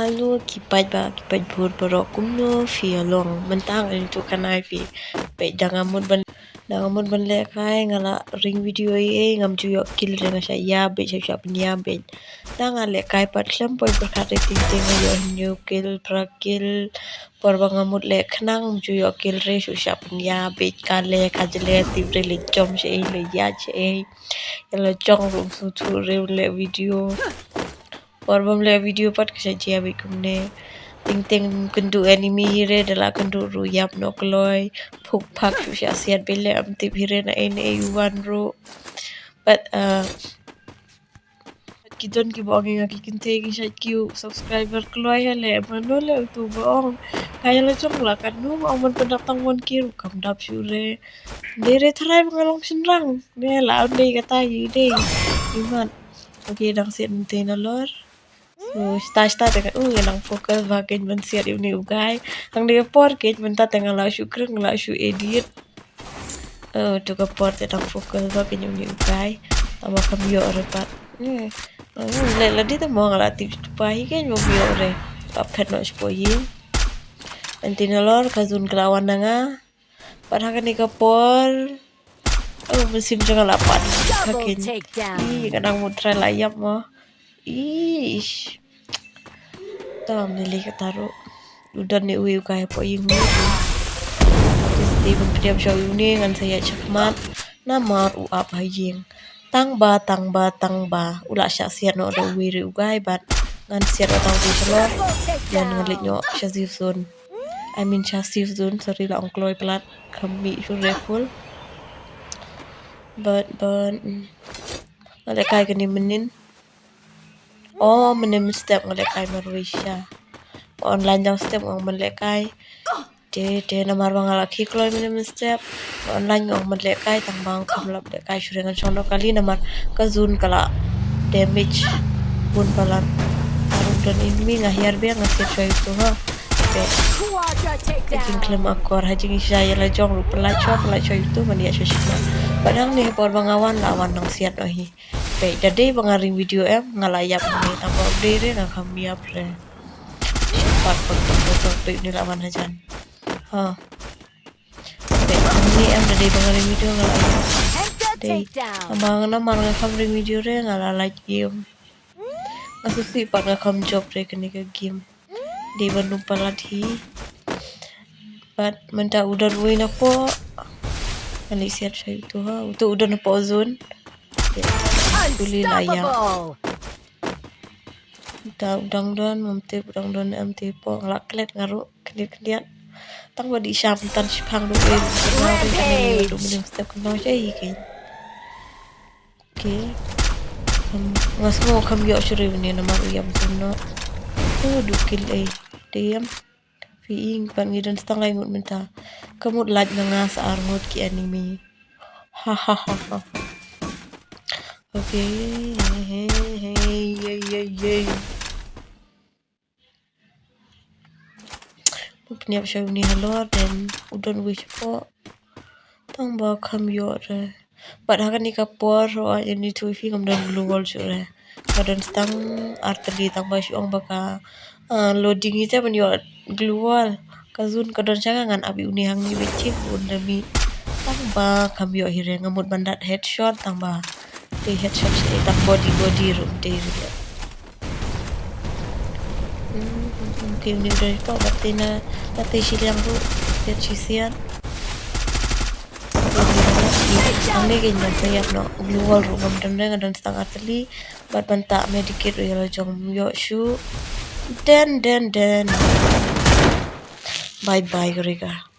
Halo, kipat bur borok kumno fia long mentang itu kanai fi pe dangamut ban le kai ngala ring video ngam juyo kil renga sha ya be sha ya be tanga le kai pat klam poi berkate ting ting yo new kil prakil por bangamut le khnang juyo kil re sha ya be kale kajle tibre le jom she le ya che le chong rum su tu re le video और बमले वीडियो पट के जिया बे कुमने ting ting kendu anime hire dala kendu ru yap no kloy phuk phak shu sha siat bele am te hire na ene yuan ru but kidon ki bongi ki kinte ki sha ki subscriber kloy hele manole tu bong kaya la chong la kan nu ang man pendatang mon ki ru kam dap shu re dere thrai ngalong sinrang ne la de kata yi de iman okay dang sit te na lor so sta dengan yang fokus bagian mensiar ini ugai ang dia por ke menta tengah la shu kreng la shu edit tu ka por te tang fokus bagian ini ugai tama kam yo repat le la di ta mo ngala tip pai ke mo yo re pap phet no spoyi antina lor kazun kelawan nanga padahal ni ka por mesin jangan lapan kakin kadang mutra layap mo ish tam nili kataro udah ni uyu kaya po yung di pempiam show ini ngan saya cekmat namar uap hajing tang ba ula sya siar no do wiri ugai bat ngan siar otang di selo dan ngalit nyo shazif zone I mean shazif zone sorry la ongkloy pelat kami full but ngale kai kani menin oh menim step ngale kai marwisha online jam step ngong melekai de namar bang laki kloy menim step online ngong melekai tang bang kamlap de kai shurengan shono kali namar kazun kala damage bun palan arum dan ini ngahiar be ngasir shoy itu ha be Hajing klaim akor hajing saya la jong lu pelai shoy itu mania shoshima padang nih por bangawan lawan nang siat ohi be jadi bangaring video ngalayap ni tambah update na kami apre cepat untuk ni lawan hajan be ni dari bangaring video ngalayap deh amang namar ngakam ring video re ngala like game ngasusi pat ngakam job re kini ke game di bandung paladhi but menta udan win ako kali siat saya itu untuk udan po zone tuli layang udang don amte po ngalaklet ngaru keliat tang wadi syam tan sipang do e kenal do minum step kenal cai ke okay ngasmo kam yo shuri ni nama uyam sunno dukil diam fiing pan ngidan setengah ingut minta kamut laj ngas arngut ki anime hahaha okay hey peniap show ni halor dan udon wish po tang ba kam yo re padahal ni kapor ini tu fi kam dan blue wall sure kadang stang arteli tang ba shuang baka loading itu ban yo glue wall kazun kadon jangan abi uni hang ni becik un demi tang ba kam yo hire ngamut bandat headshot tang ba the headshot tang body room de mungkin ni dari po batina tati silang ru ya cisian kami ganyan sayap no blue wall room dan setang arteli bat banta medikit ya jong yo shu den bye Goriga.